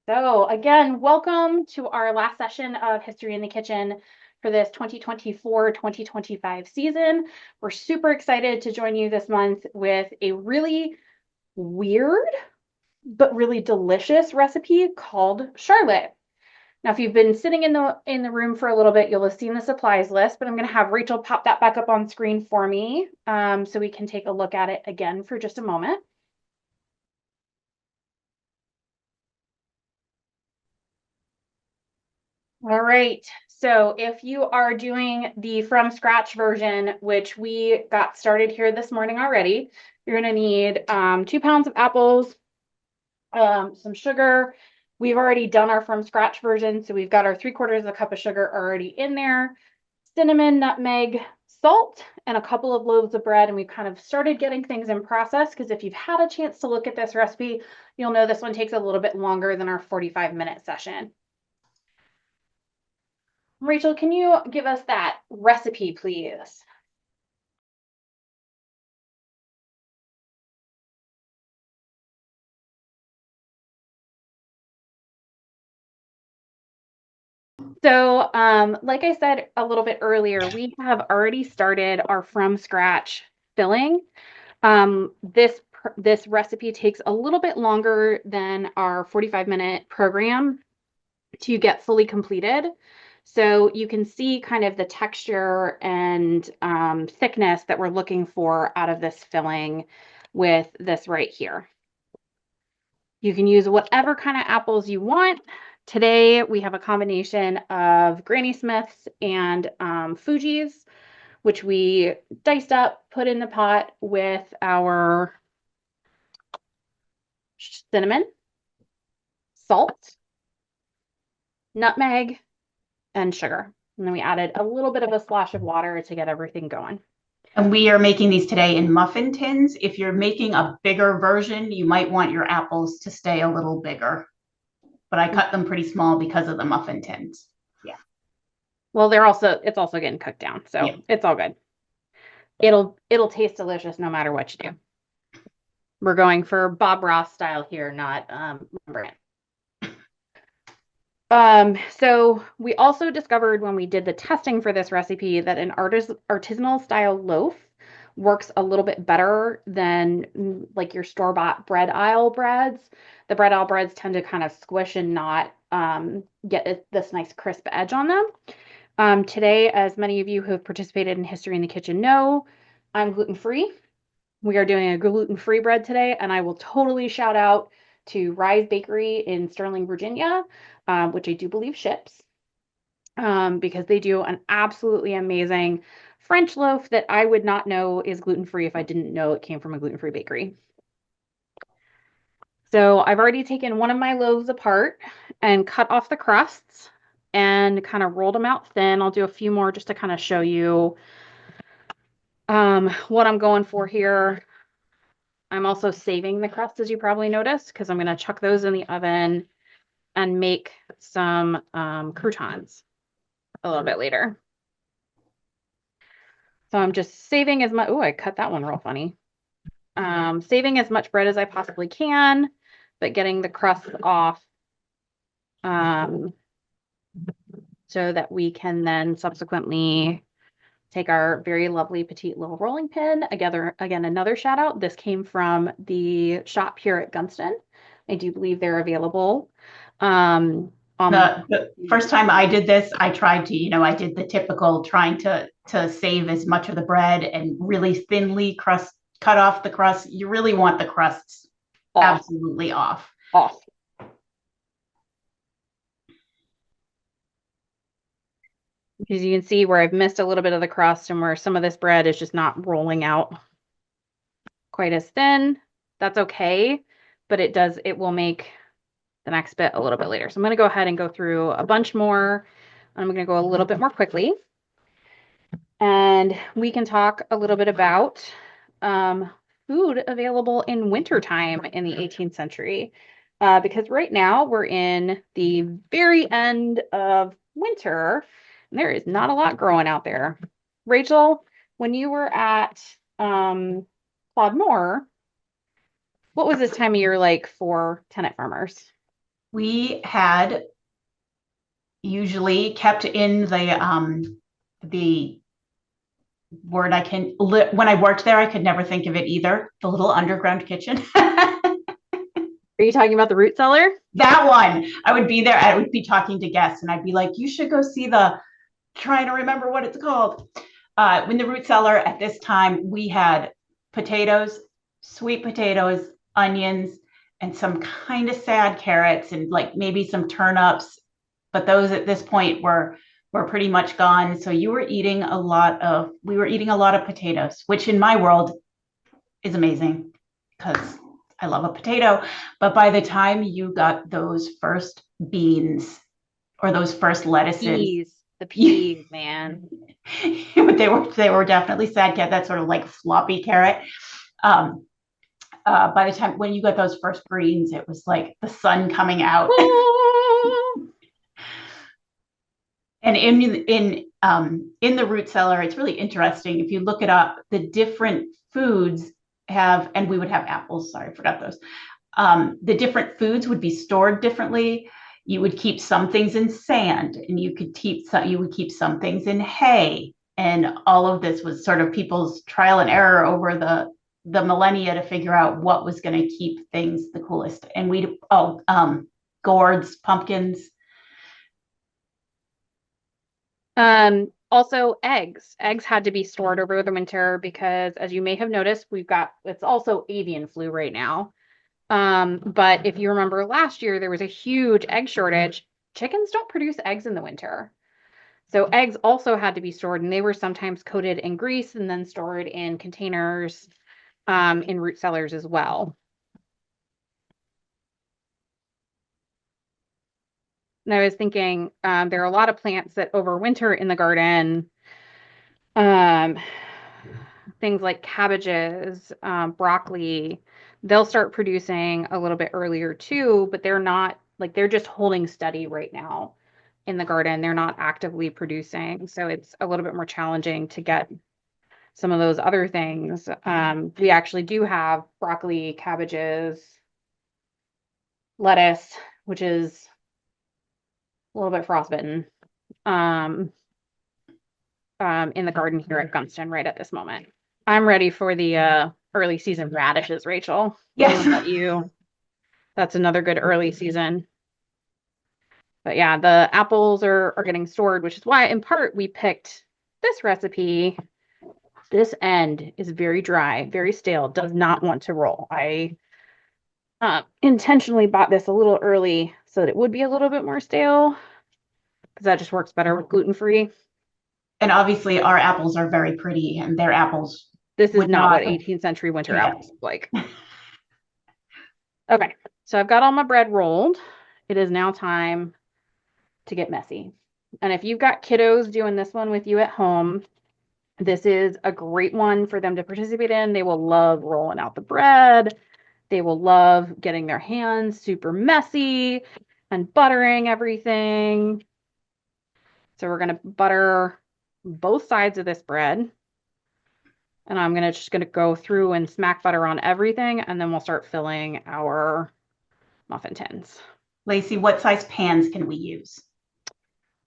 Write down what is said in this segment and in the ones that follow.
So again, welcome to our last session of History in the Kitchen for this 2024-2025 season. We're super excited to join you this month with a really weird but really delicious recipe called charlotte. Now, if you've been sitting in the room for a little bit, you'll have seen the supplies list, but I'm going to have Rachel pop that back up on screen for me so we can take a look at it again for just a moment. All right. So if you are doing the from scratch version, which we got started here this morning already, you're going to need 2 pounds of apples, some sugar. We've already done our from scratch version. So we've got our 3/4 of a cup of sugar already in there, cinnamon, nutmeg, salt, and a couple of loaves of bread. And we've kind of started getting things in process because if you've had a chance to look at this recipe, you'll know this one takes a little bit longer than our 45-minute session. Rachel, can you give us that recipe, please? So, like I said a little bit earlier, we have already started our from scratch filling. This recipe takes a little bit longer than our 45-minute program to get fully completed. So you can see kind of the texture and thickness that we're looking for out of this filling with this right here. You can use whatever kind of apples you want. Today, we have a combination of Granny Smiths and Fuji's, which we diced up, put in the pot with our cinnamon, salt, nutmeg, and sugar. And then we added a little bit of a splash of water to get everything going. And we are making these today in muffin tins. If you're making a bigger version, you might want your apples to stay a little bigger. But I cut them pretty small because of the muffin tins. Yeah. Well, it's also getting cooked down, so Yeah. it's all good. It'll taste delicious no matter what you do. We're going for Bob Ross style here, not brand. So we also discovered when we did the testing for this recipe that an artisanal style loaf works a little bit better than like your store-bought bread aisle breads. The bread aisle breads tend to kind of squish and not get this nice crisp edge on them. Today, as many of you who have participated in History in the Kitchen know, I'm gluten-free. We are doing a gluten-free bread today, and I will totally shout out to Rise Bakery in Sterling, Virginia, which I do believe ships, because they do an absolutely amazing French loaf that I would not know is gluten-free if I didn't know it came from a gluten-free bakery. So I've already taken one of my loaves apart and cut off the crusts and kind of rolled them out thin. I'll do a few more just to kind of show you what I'm going for here. I'm also saving the crust, as you probably noticed, because I'm going to chuck those in the oven and make some croutons a little bit later. So I'm just saving as much. Oh, I cut that one real funny. Saving as much bread as I possibly can, but getting the crust off so that we can then subsequently take our very lovely petite little rolling pin. Again, another shout out. This came from the shop here at Gunston. I do believe they're available. The first time I did this, I tried to, I did the typical trying to save as much of the bread and really thinly cut off the crust. You really want the crusts absolutely off. Off. Because you can see where I've missed a little bit of the crust and where some of this bread is just not rolling out quite as thin. That's okay, but it will make the next bit a little bit later. So I'm going to go ahead and go through a bunch more. I'm going to go a little bit more quickly. And we can talk a little bit about food available in wintertime in the 18th century. Because right now we're in the very end of winter, and there is not a lot growing out there. Rachel, when you were at Claude Moore, what was this time of year like for tenant farmers? We had usually kept in the word when I worked there, I could never think of it either. The little underground kitchen. Are you talking about the root cellar? That one. I would be there. I would be talking to guests and I'd be like, you should go see trying to remember what it's called. In the root cellar at this time, we had potatoes, sweet potatoes, onions, and some kind of sad carrots and like maybe some turnips. But those at this point were pretty much gone. So we were eating a lot of potatoes, which in my world is amazing because I love a potato. But by the time you got those first beans or those first lettuces, The peas, man. they were definitely sad cat, that sort of like floppy carrot. Um, by the time when you got those first greens, it was like the sun coming out. And in the root cellar, it's really interesting. If you look it up, the different foods and we would have apples. Sorry, I forgot those. The different foods would be stored differently. You would keep some things in sand, and you would keep some things in hay, and all of this was sort of people's trial and error over the millennia to figure out what was going to keep things the coolest. And gourds, pumpkins. Also eggs. Eggs had to be stored over the winter because, as you may have noticed, it's also avian flu right now. But if you remember last year, there was a huge egg shortage. Chickens don't produce eggs in the winter. So eggs also had to be stored, and they were sometimes coated in grease and then stored in containers, in root cellars as well. And I was thinking, there are a lot of plants that overwinter in the garden. Things like cabbages, broccoli, they'll start producing a little bit earlier too, but they're just holding steady right now in the garden. They're not actively producing. So it's a little bit more challenging to get some of those other things. We actually do have broccoli, cabbages, lettuce, which is a little bit frostbitten, in the garden here at Gunston right at this moment. I'm ready for the early season radishes, Rachel. Yes. That's another good early season. But yeah, the apples are getting stored, which is why in part we picked this recipe. This end is very dry, very stale, does not want to roll. I intentionally bought this a little early so that it would be a little bit more stale because that just works better with gluten-free. And obviously our apples are very pretty, and their apples This is would not what not. 18th century winter Yeah. apples look like. Okay, so I've got all my bread rolled. It is now time to get messy. And if you've got kiddos doing this one with you at home, this is a great one for them to participate in. They will love rolling out the bread. They will love getting their hands super messy and buttering everything. So we're going to butter both sides of this bread. And I'm just going to go through and smack butter on everything, and then we'll start filling our muffin tins. Lacey, what size pans can we use?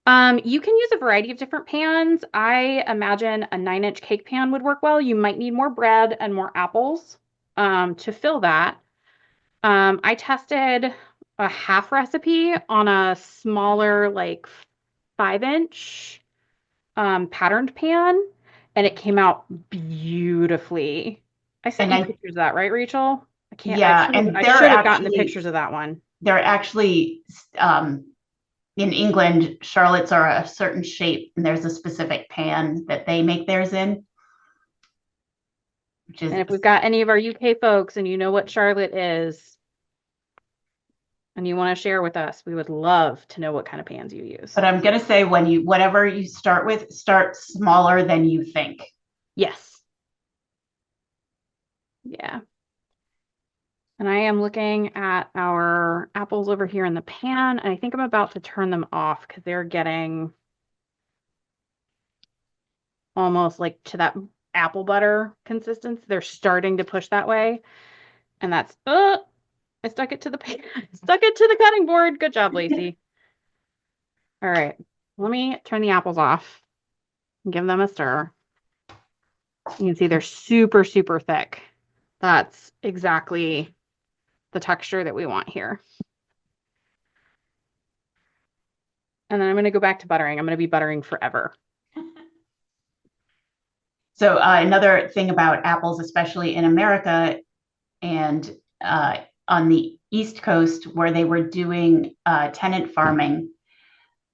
You can use a variety of different pans. I imagine a 9-inch cake pan would work well. You might need more bread and more apples to fill that. I tested a half recipe on a smaller, like 5-inch patterned pan, and it came out beautifully. I sent you pictures of that, right, Rachel? Yeah, and I should have gotten the pictures of that one. They're actually in England, Charlottes are a certain shape, and there's a specific pan that they make theirs in. And if we've got any of our UK folks and you know what Charlotte is, and you want to share with us, we would love to know what kind of pans you use. But I'm going to say whatever you start with, start smaller than you think. Yes. Yeah. And I am looking at our apples over here in the pan, and I think I'm about to turn them off because they're getting almost like to that apple butter consistency. They're starting to push that way. And I stuck it to the stuck it to the cutting board. Good job, Lacey. All right. Let me turn the apples off and give them a stir. You can see they're super, super thick. That's exactly the texture that we want here. And then I'm going to go back to buttering. I'm going to be buttering forever. So another thing about apples, especially in America and on the East Coast, where they were doing tenant farming,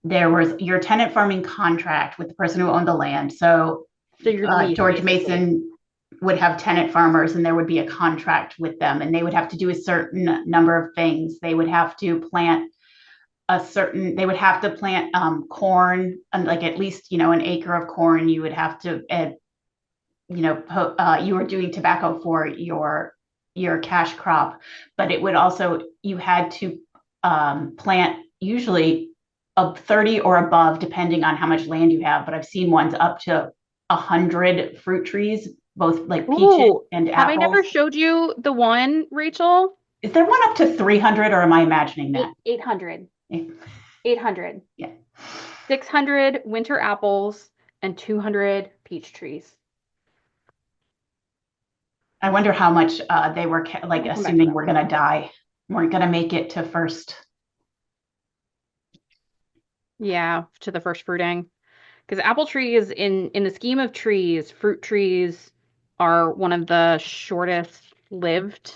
there was your tenant farming contract with the person who owned the land. So George Mason would have tenant farmers, and there would be a contract with them, and they would have to do a certain number of things. They would have to plant corn, and like at least, an acre of corn. You would have to, you were doing tobacco for your cash crop, but it would also, you had to plant usually 30 or above, depending on how much land you have. But I've seen ones up to 100 fruit trees, both like peaches and apples. Have I never showed you the one, Rachel? Is there one up to 300, or am I imagining that? 800. 800. Yeah. 600 winter apples and 200 peach trees. I wonder how much they were like assuming we're going to die. We're going to make it to first. Yeah, to the first fruiting. Because apple trees, in the scheme of trees, fruit trees are one of the shortest lived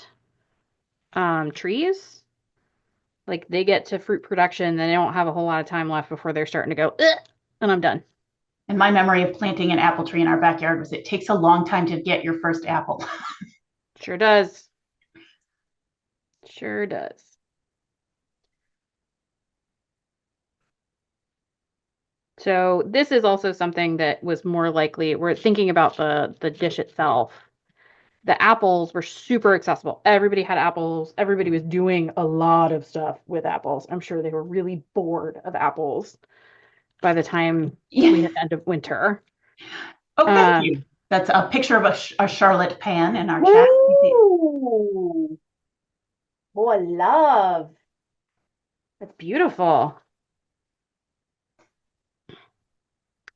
trees. Like they get to fruit production, then they don't have a whole lot of time left before they're starting to go, and I'm done. And my memory of planting an apple tree in our backyard was it takes a long time to get your first apple. Sure does. Sure does. So this is also something that was more likely, we're thinking about the dish itself. The apples were super accessible. Everybody had apples. Everybody was doing a lot of stuff with apples. I'm sure they were really bored of apples by the time we had end of winter. Oh, thank you. That's a picture of a Charlotte pan in our chat. Ooh. Oh, I love. That's beautiful.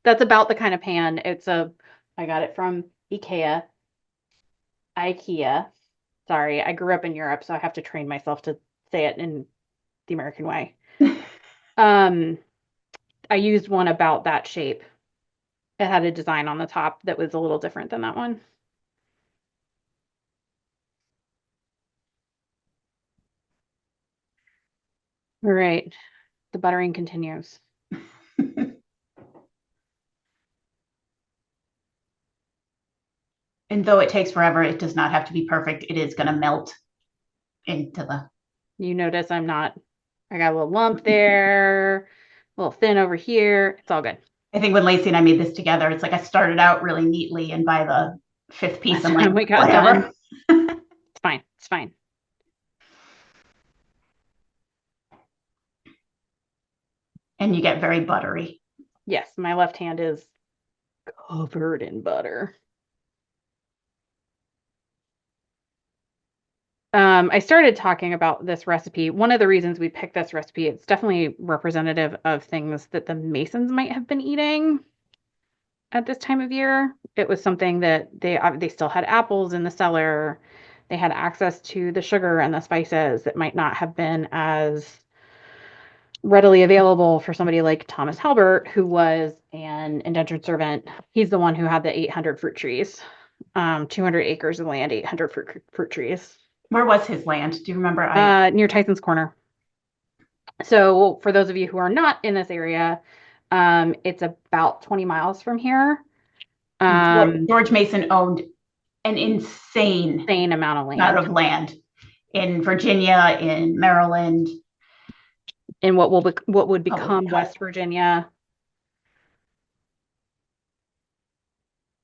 That's about the kind of pan. I got it from IKEA. Sorry, I grew up in Europe, so I have to train myself to say it in the American way. I used one about that shape. It had a design on the top that was a little different than that one. All right, the buttering continues. And though it takes forever, it does not have to be perfect. It is going to melt into the. You notice I got a little lump there, a little thin over here. It's all good. I think when Lacey and I made this together, it's like I started out really neatly, and by the fifth piece, I'm like, we got whatever. Done. It's fine. It's fine. And you get very buttery. Yes, my left hand is covered in butter. I started talking about this recipe. One of the reasons we picked this recipe, it's definitely representative of things that the Masons might have been eating at this time of year. It was something that they still had apples in the cellar. They had access to the sugar and the spices that might not have been as readily available for somebody like Thomas Halbert, who was an indentured servant. He's the one who had the 800 fruit trees, 200 acres of land, 800 fruit trees. Where was his land? Do you remember? Near Tyson's Corner. So for those of you who are not in this area, it's about 20 miles from here. George Mason owned an insane amount of land in Virginia, in Maryland, in what would become West Virginia.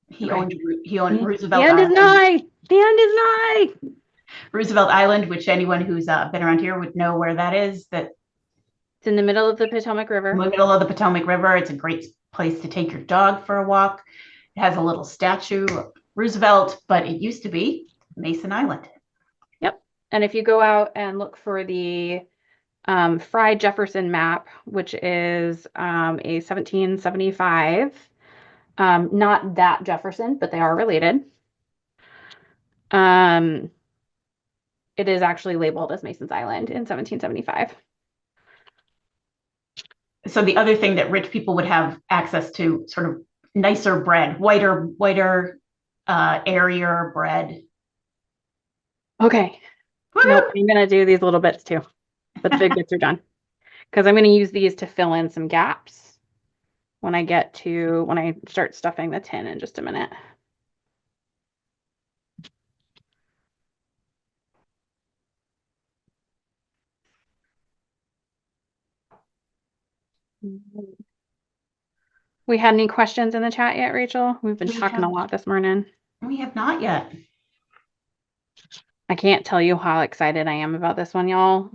He owned Roosevelt. The end is nigh. The end is nigh. Roosevelt Island, which anyone who's been around here would know where that is. It's in the middle of the Potomac River. In the middle of the Potomac River. It's a great place to take your dog for a walk. It has a little statue of Roosevelt, but it used to be Mason Island. Yep. And if you go out and look for the Fry Jefferson map, which is a 1775, not that Jefferson, but they are related. It is actually labeled as Mason's Island in 1775. So the other thing that rich people would have access to, sort of nicer bread, whiter, airier bread. Okay. Nope, I'm gonna do these little bits too, but the big bits are done. Because I'm gonna use these to fill in some gaps when I start stuffing the tin in just a minute. We had any questions in the chat yet, Rachel? We've been talking a lot this morning. We have not yet. I can't tell you how excited I am about this one, y'all.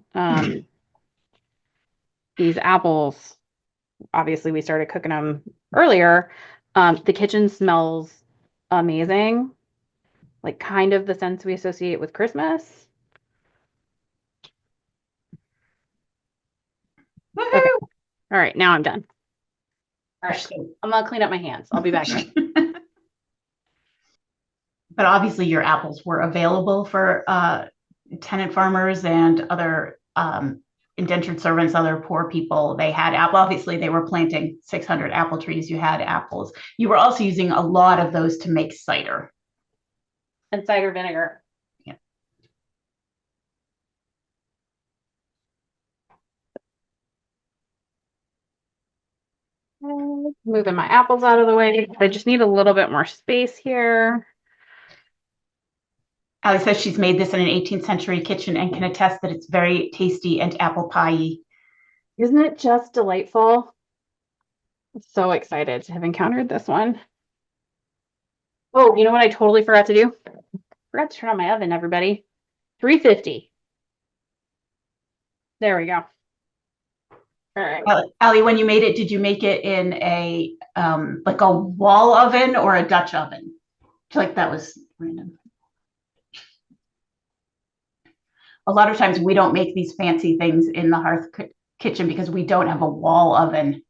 These apples, obviously we started cooking them earlier. The kitchen smells amazing, like kind of the sense we associate with Christmas. Okay. All right, now I'm done. All right, I'm gonna clean up my hands. I'll be back. But obviously your apples were available for tenant farmers and other indentured servants, other poor people. They had apple. Obviously, they were planting 600 apple trees. You had apples. You were also using a lot of those to make cider. And cider vinegar. Yeah. Moving my apples out of the way. I just need a little bit more space here. Allie says she's made this in an 18th century kitchen and can attest that it's very tasty and apple pie-y. Isn't it just delightful? I'm so excited to have encountered this one. Oh, you know what I totally forgot to do? Forgot to turn on my oven, everybody. 350. There we go. All right. Allie, when you made it, did you make it in a like a wall oven or a Dutch oven? I feel like that was random. A lot of times we don't make these fancy things in the hearth kitchen because we don't have a wall oven.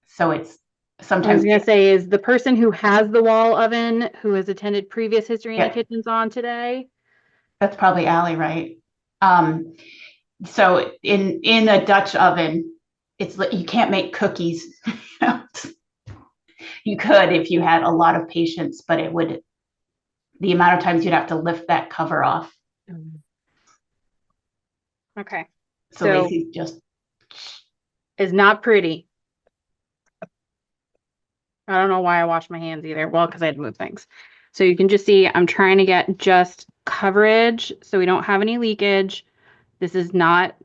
So it's sometimes. I was going to say, is the person who has the wall oven who has attended previous History in the Kitchens on today? That's probably Allie, right? So in a Dutch oven, it's you can't make cookies. You could if you had a lot of patience, but it would, the amount of times you'd have to lift that cover off. Okay. So Lacey just is not pretty. I don't know why I washed my hands either. Well, because I had to move things. So you can just see I'm trying to get just coverage so we don't have any leakage. This is not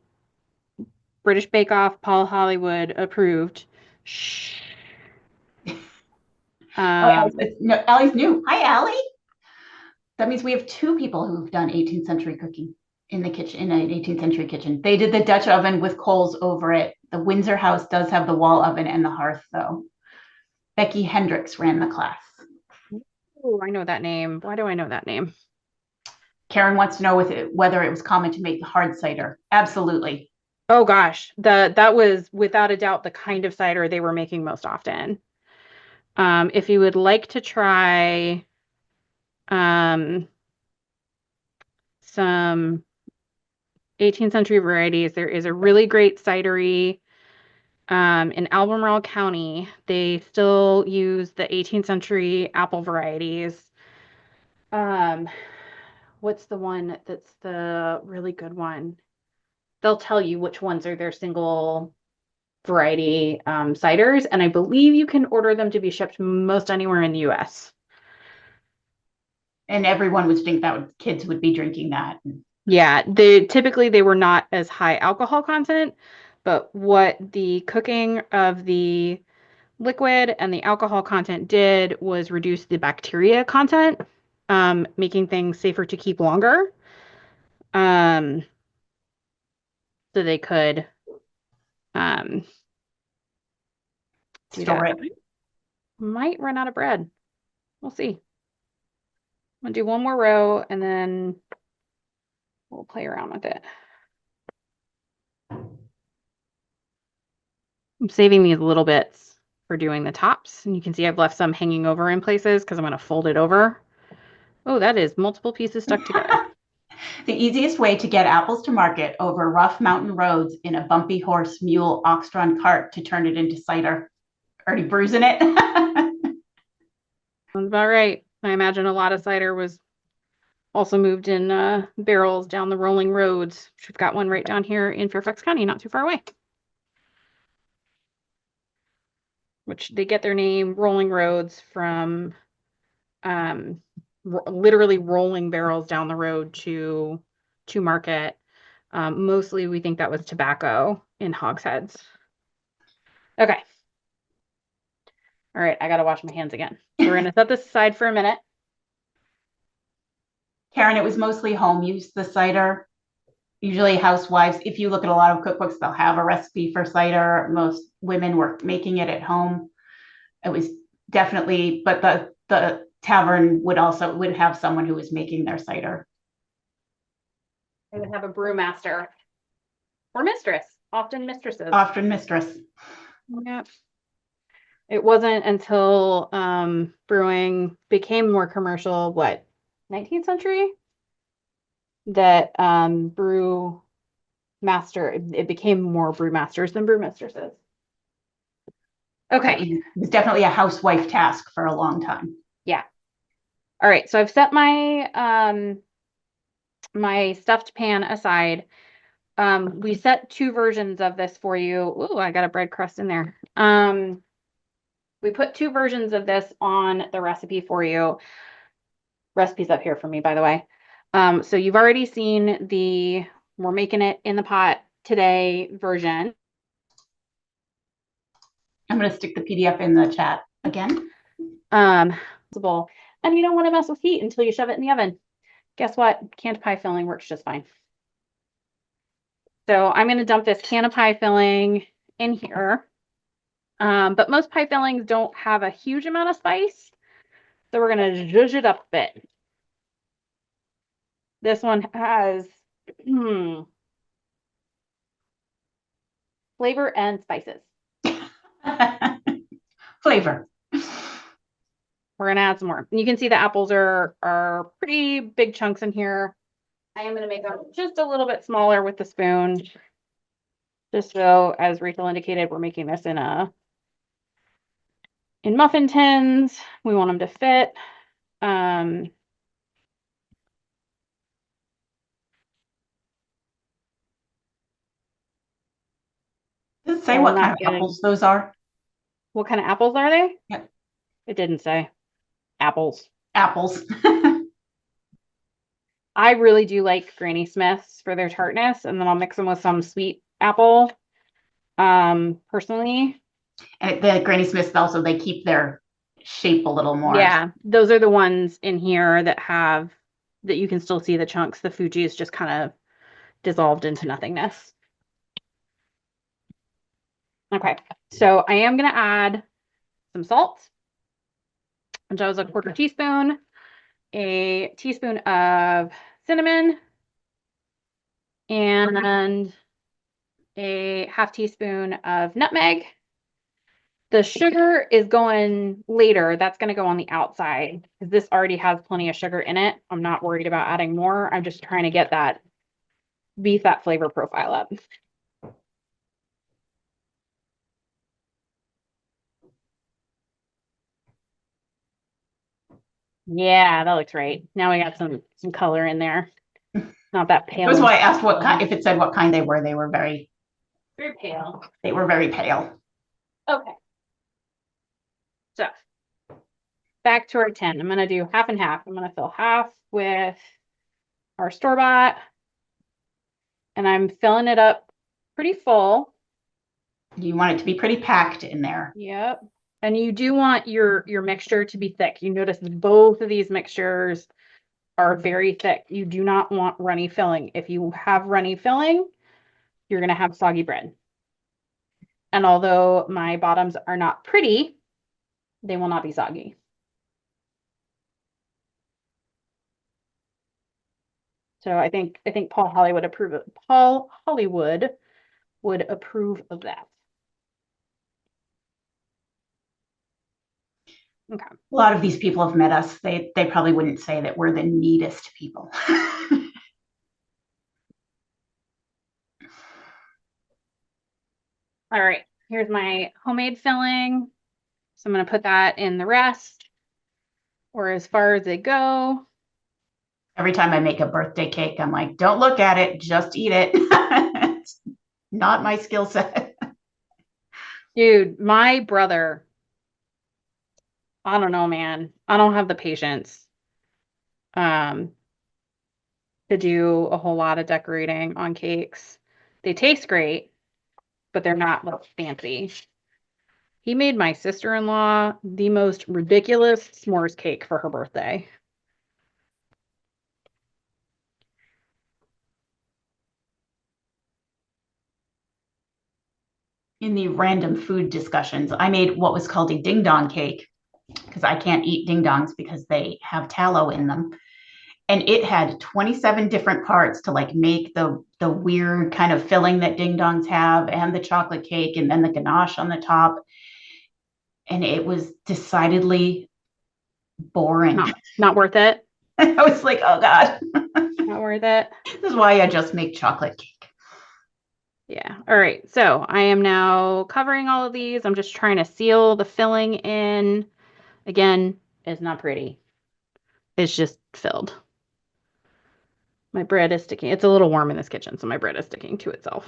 British Bake Off, Paul Hollywood approved. Shh. No, Allie's new. Hi, Allie. That means we have two people who've done 18th century cooking in the kitchen, in an 18th century kitchen. They did the Dutch oven with coals over it. The Windsor house does have the wall oven and the hearth, though. Becky Hendricks ran the class. Oh, I know that name. Why do I know that name? Karen wants to know whether it was common to make hard cider. Absolutely. Oh gosh, that was without a doubt the kind of cider they were making most often. If you would like to try some 18th century varieties, there is a really great cidery in Albemarle County. They still use the 18th century apple varieties. What's the one that's the really good one? They'll tell you which ones are their single variety ciders, and I believe you can order them to be shipped most anywhere in the US. And everyone would think that kids would be drinking that. Yeah, typically they were not as high alcohol content, but what the cooking of the liquid and the alcohol content did was reduce the bacteria content, making things safer to keep longer. So they could store it. Might run out of bread. We'll see. I'm gonna do one more row and then We'll play around with it. I'm saving these little bits for doing the tops. And you can see I've left some hanging over in places because I'm going to fold it over. Oh, that is multiple pieces stuck together. The easiest way to get apples to market over rough mountain roads in a bumpy horse, mule, ox-drawn cart to turn it into cider. Already bruising it. Sounds about right. I imagine a lot of cider was also moved in barrels down the rolling roads. We've got one right down here in Fairfax County, not too far away. Which they get their name, rolling roads, from literally rolling barrels down the road to market. Mostly we think that was tobacco in hogsheads. Okay. All right, I gotta wash my hands again. So we're gonna set this aside for a minute. Karen, it was mostly home use, the cider. Usually housewives, if you look at a lot of cookbooks, they'll have a recipe for cider. Most women were making it at home. It was definitely, but the tavern would have someone who was making their cider. They would have a brewmaster or mistress, often mistresses. Often mistress. Yep. It wasn't until brewing became more commercial, what, 19th century? That brew master, it became more brewmasters than brewmistresses. Okay. It was definitely a housewife task for a long time. Yeah. All right, so I've set my my stuffed pan aside. We set two versions of this for you. Ooh, I got a bread crust in there. We put two versions of this on the recipe for you. Recipe's up here for me, by the way. So you've already seen we're making it in the pot today version. I'm going to stick the PDF in the chat again. And you don't want to mess with heat until you shove it in the oven. Guess what? Canned pie filling works just fine. So I'm going to dump this can of pie filling in here. But most pie fillings don't have a huge amount of spice. So we're going to zhuzh it up a bit. This one has flavor and spices. Flavor. We're going to add some more. And you can see the apples are pretty big chunks in here. I am going to make them just a little bit smaller with the spoon. Just so, as Rachel indicated, we're making this in muffin tins. We want them to fit. Does it say what kind of apples those are? What kind of apples are they? Yep. It didn't say. Apples. Apples. I really do like Granny Smiths for their tartness, and then I'll mix them with some sweet apple. Personally. And the Granny Smiths also, they keep their shape a little more. Yeah, those are the ones in here that you can still see the chunks. The Fuji is just kind of dissolved into nothingness. Okay, so I am going to add some salt, which was a quarter teaspoon, a teaspoon of cinnamon, and a half teaspoon of nutmeg. The sugar is going later. That's going to go on the outside because this already has plenty of sugar in it. I'm not worried about adding more. I'm just trying to get that flavor profile up. Yeah, that looks right. Now we got some color in there. Not that pale. That's why I asked what kind, if it said what kind they were. They were very pale. They were very pale. Okay. So back to our 10. I'm going to do half and half. I'm going to fill half with our store-bought. And I'm filling it up pretty full. You want it to be pretty packed in there. Yep. And you do want your mixture to be thick. You notice both of these mixtures are very thick. You do not want runny filling. If you have runny filling, you're going to have soggy bread. And although my bottoms are not pretty, they will not be soggy. So I think Paul Hollywood approve of Paul Hollywood would approve of that. Okay. A lot of these people have met us. They probably wouldn't say that we're the neatest people. All right. Here's my homemade filling. So I'm going to put that in the rest or as far as they go. Every time I make a birthday cake, I'm like, don't look at it, just eat it. It's not my skill set. Dude, my brother, I don't know, man. I don't have the patience um to do a whole lot of decorating on cakes. They taste great, but they're not like fancy. He made my sister-in-law the most ridiculous s'mores cake for her birthday. In the random food discussions, I made what was called a ding dong cake because I can't eat ding dongs because they have tallow in them. And it had 27 different parts to like make the weird kind of filling that ding dongs have and the chocolate cake and then the ganache on the top. And it was decidedly boring. Not worth it. I was like, oh God, Not worth it. this is why I just make chocolate cake. Yeah. All right. So I am now covering all of these. I'm just trying to seal the filling in. Again, it's not pretty. It's just filled. My bread is sticking. It's a little warm in this kitchen, so my bread is sticking to itself.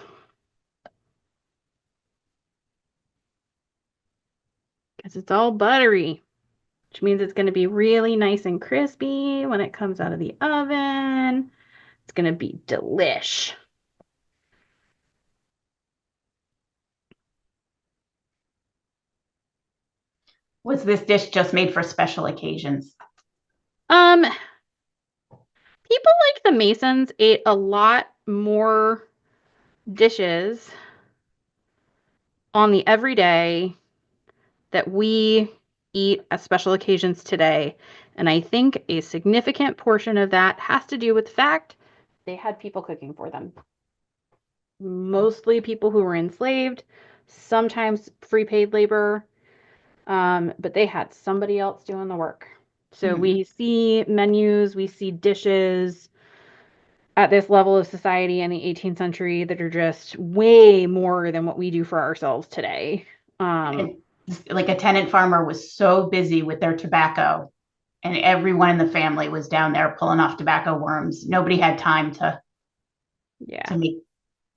Because it's all buttery, which means it's going to be really nice and crispy when it comes out of the oven. It's going to be delish. Was this dish just made for special occasions? People like the Masons ate a lot more dishes on the everyday that we eat at special occasions today. And I think a significant portion of that has to do with the fact they had people cooking for them. Mostly people who were enslaved, sometimes free paid labor, but they had somebody else doing the work. So we see menus, we see dishes at this level of society in the 18th century that are just way more than what we do for ourselves today. Like a tenant farmer was so busy with their tobacco and everyone in the family was down there pulling off tobacco worms. Nobody had time to make fancy.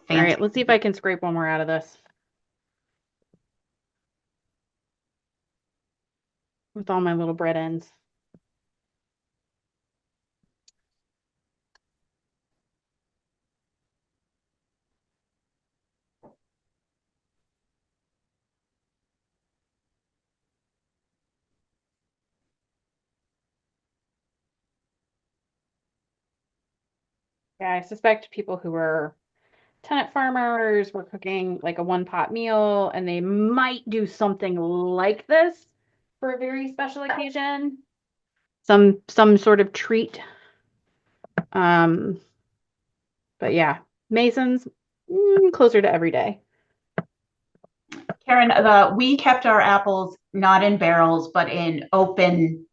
All right, let's see if I can scrape one more out of this. With all my little bread ends. Yeah, I suspect people who were tenant farmers were cooking like a one-pot meal, and they might do something like this for a very special occasion. Some sort of treat. But yeah, Masons closer to every day. Karen, we kept our apples not in barrels, but in open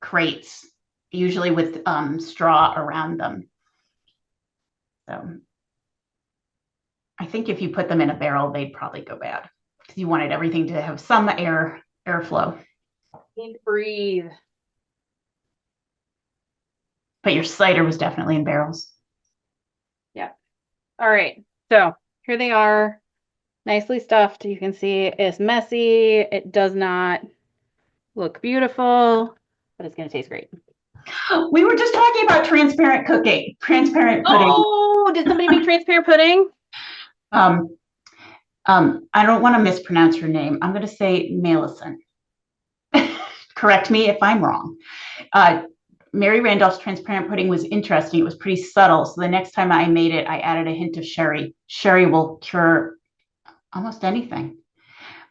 crates, usually with straw around them. So I think if you put them in a barrel, they'd probably go bad because you wanted everything to have some airflow. Need to breathe. But your cider was definitely in barrels. Yeah. All right. So here they are. Nicely stuffed. You can see it's messy. It does not look beautiful, but it's going to taste great. We were just talking about transparent pudding. Oh, did somebody make transparent pudding? I don't want to mispronounce her name. I'm going to say Malison. Correct me if I'm wrong. Mary Randolph's transparent pudding was interesting. It was pretty subtle. So the next time I made it, I added a hint of sherry. Sherry will cure almost anything.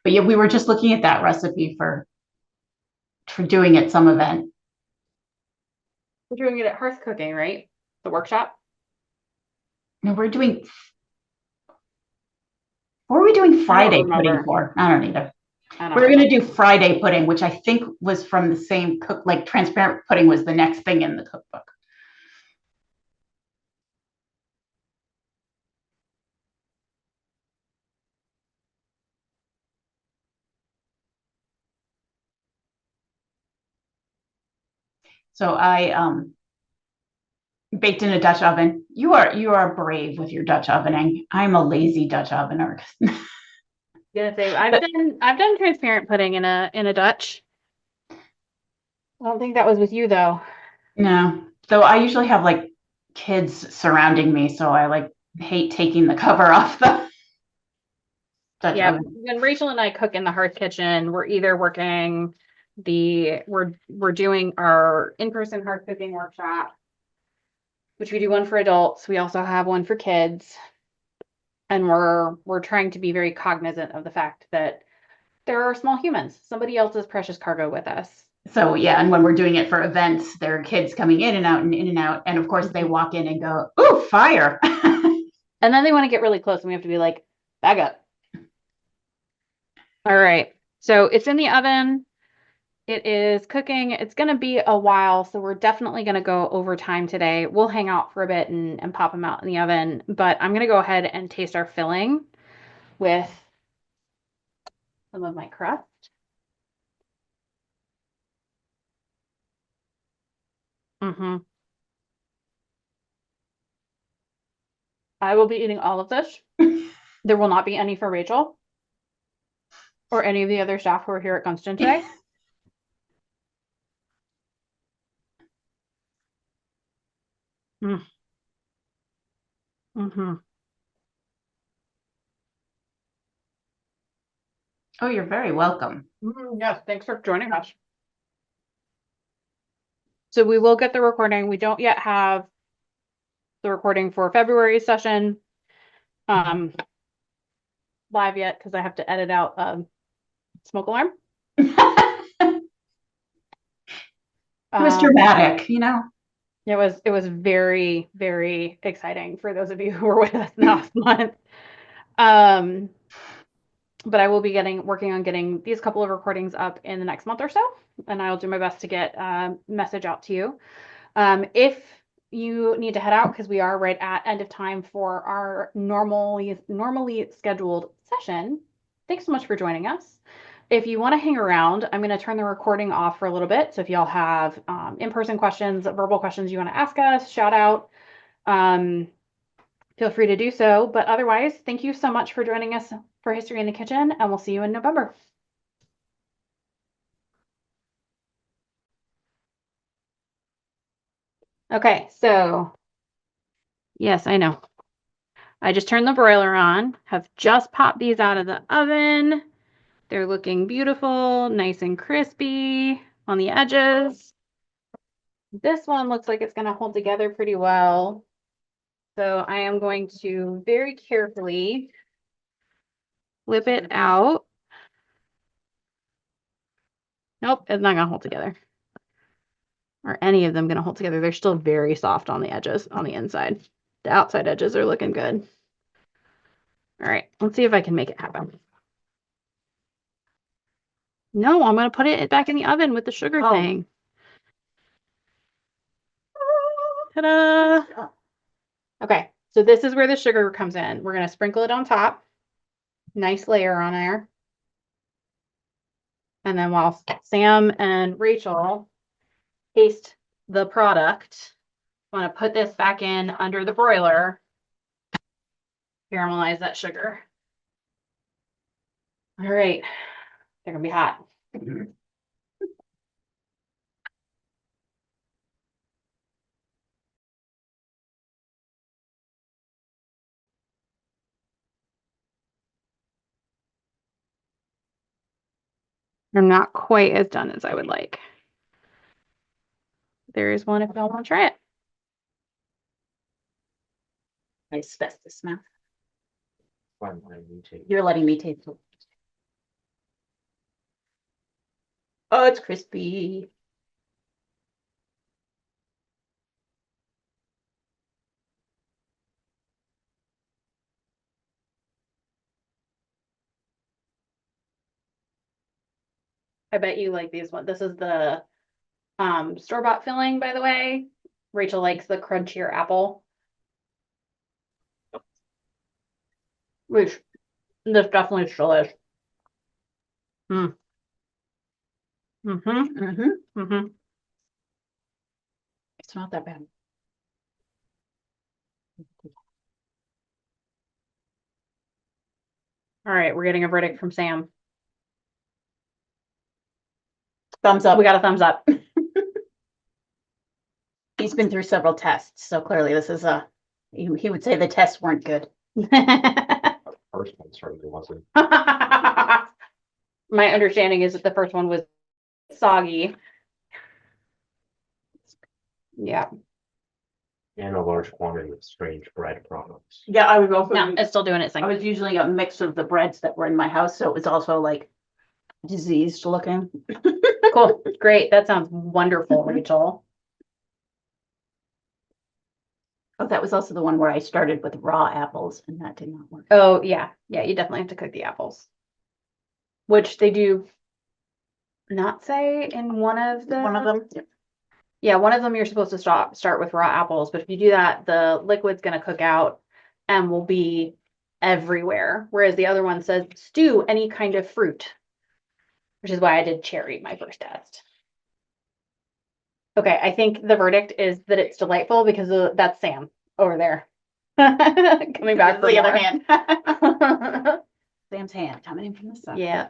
But yeah, we were just looking at that recipe for doing at some event. We're doing it at Hearth Cooking, right? The workshop? No, what were we doing I don't Friday pudding remember. for? I don't either. I We don't were going to remember. do Friday pudding, which I think was from the same cook, like transparent pudding was the next thing in the cookbook. So I baked in a Dutch oven. You are brave with your Dutch ovening. I'm a lazy Dutch ovener. Gonna say I've done transparent pudding in a Dutch. I don't think that was with you though. No, though I usually have like kids surrounding me, so I like hate taking the cover off the Dutch Yeah, oven. when Rachel and I cook in the hearth kitchen, we're either working we're doing our in-person hearth cooking workshop, which we do one for adults. We also have one for kids, and we're trying to be very cognizant of the fact that there are small humans, somebody else's precious cargo with us. So yeah, and when we're doing it for events, there are kids coming in and out and in and out, and of course they walk in and go, "Ooh, fire!" And then they want to get really close, and we have to be like, back up. All right. So it's in the oven. It is cooking. It's going to be a while, so we're definitely going to go over time today. We'll hang out for a bit and pop them out in the oven, but I'm going to go ahead and taste our filling with some of my crust. Mm-hmm. I will be eating all of this. There will not be any for Rachel or any of the other staff who are here at Gunston today. Mm. Mm-hmm. Oh, you're very welcome. Yes, thanks for joining us. So we will get the recording. We don't yet have the recording for February's session live yet because I have to edit out smoke alarm. It was dramatic, you know. It was very, very exciting for those of you who were with us last month. Um, but I will be working on getting these couple of recordings up in the next month or so, and I'll do my best to get a message out to you. If you need to head out because we are right at end of time for our normally scheduled session, thanks so much for joining us. If you want to hang around, I'm going to turn the recording off for a little bit. So if y'all have in-person questions, verbal questions you want to ask us, shout out, feel free to do so. But otherwise, thank you so much for joining us for History in the Kitchen, and we'll see you in November. Okay, so yes, I know. I just turned the broiler on, have just popped these out of the oven. They're looking beautiful, nice and crispy on the edges. This one looks like it's going to hold together pretty well. So I am going to very carefully flip it out. Nope, it's not going to hold together. Or any of them going to hold together. They're still very soft on the edges, on the inside. The outside edges are looking good. All right, let's see if I can make it happen. No, I'm going to put it back in the oven with the sugar thing. Ta-da! Okay, so this is where the sugar comes in. We're going to sprinkle it on top. Nice layer on there. And then while Sam and Rachel taste the product, I want to put this back in under the broiler, caramelize that sugar. All right, they're going to be hot. They're not quite as done as I would like. There is one if y'all want to try it. Nice asbestos smell. You're letting me taste it. Oh, it's crispy. I bet you like these ones. This is the store-bought filling, by the way. Rachel likes the crunchier apple. Which this definitely still is. Mm. Mm-hmm. Mm-hmm. Mm-hmm. It's not that bad. All right, we're getting a verdict from Sam. Thumbs up. We got a thumbs up. He's been through several tests, so clearly this is he would say the tests weren't good. First one certainly wasn't. My understanding is that the first one was soggy. Yeah. And a large quantity of strange bread products. Yeah, I was also No, it's still doing its I thing. was using a mix of the breads that were in my house, so it was also like diseased looking. Cool. Great. That sounds wonderful, Rachel. Oh, that was also the one where I started with raw apples and that did not work. Oh, yeah. Yeah, you definitely have to cook the apples. Which they do not say in one of them. Yeah, one of them you're supposed to start with raw apples, but if you do that, the liquid's gonna cook out and will be everywhere. Whereas the other one says stew any kind of fruit, which is why I did cherry my first test. Okay, I think the verdict is that it's delightful because that's Sam over there. Coming back for the other more. hand. Sam's hand coming in from the side. Yeah.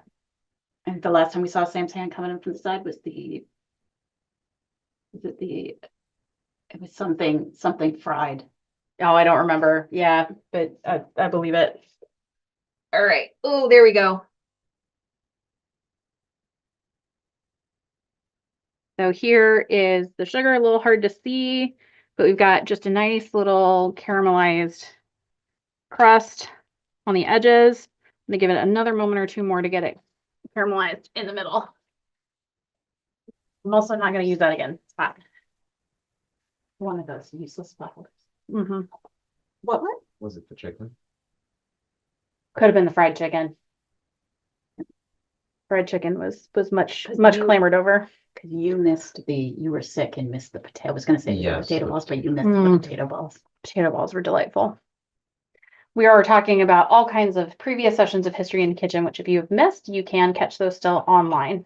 And the last time we saw Sam's hand coming in from the side was it was something fried. Oh, I don't remember. Yeah, but I believe it. All right. Oh, there we go. So here is the sugar, a little hard to see, but we've got just a nice little caramelized crust on the edges. I'm gonna give it another moment or two more to get it caramelized in the middle. I'm also not gonna use that again. It's fine. One of those useless bottles. Mm-hmm. What? Was it the chicken? Could have been the fried chicken. Fried chicken was much Cause much you- clamored over. Because you were sick and missed the potato. I was gonna say the Yes. potato balls, but you missed Mm. the potato balls. Potato balls were delightful. We are talking about all kinds of previous sessions of History in the Kitchen, which if you have missed, you can catch those still online.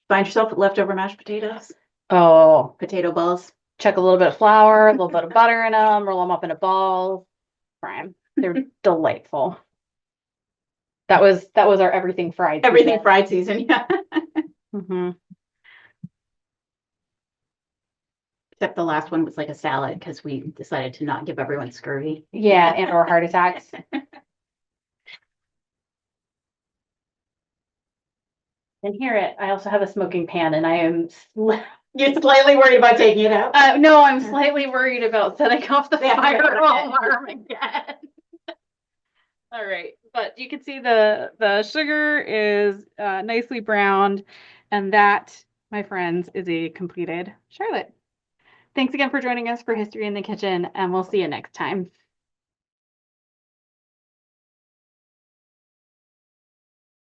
Find yourself leftover mashed potatoes, Oh, potato balls. chuck a little bit of flour, a little bit of butter in them, roll them up into balls, fry 'em. They're delightful. That was our everything fried. Everything season. fried season, yeah. Mhm. Except the last one was like a salad because we decided to not give everyone scurvy. Yeah, and or heart attacks. And here I also have a smoking pan, and I am. You're slightly worried about taking it out. No, I'm slightly worried about setting off the Yeah, fire okay. alarm again. All right, but you can see the sugar is nicely browned, and that, my friends, is a completed Charlotte. Thanks again for joining us for History in the Kitchen, and we'll see you next time.